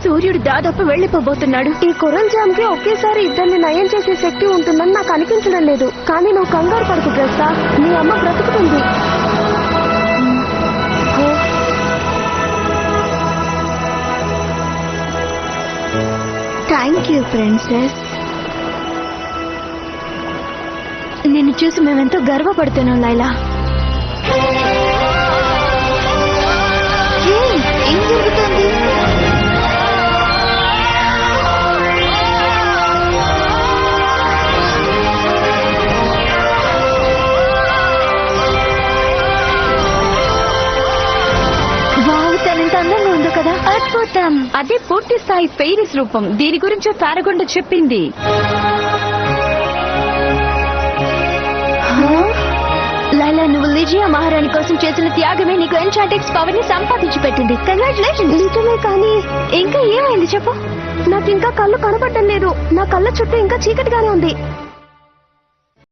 సూర్యుడు దాదాపు వెళ్లిపోబోతున్నాడు. ఈ కొరల్ జామ్ కి ఒకేసారి ఇద్దరిని నయం చేసే శక్తి ఉంటుందని నాకు అనిపించడం లేదు. కానీ నువ్వు కంగారు పడుకు ప్రస్తా, నీ అమ్మ బ్రతుకుతుంది. Thank you princess. నిన్ను చూసి మేమెంతో గర్వపడుతున్నాం లైలా. ఏం జరుగుతుంది? తనంత అందంగా ఉందో కదా. అద్భుతం. అదే పూర్తి స్థాయి ఫెయిరీస్ రూపం. దీని గురించి పారగొండ చెప్పింది. లైలా, నువ్వు లిజియా మహారాణి కోసం చేసిన త్యాగమే నీకు ఎన్చాంటిక్స్ పవర్ ని సంపాదించి పెట్టింది. కంగ్రాచులేషన్స్. నిజమే, కానీ ఇంకా ఏమైంది చెప్పు. నాకు ఇంకా కళ్ళు కనపడడం లేదు. నా కళ్ళ చుట్టూ ఇంకా చీకటిగానే ఉంది.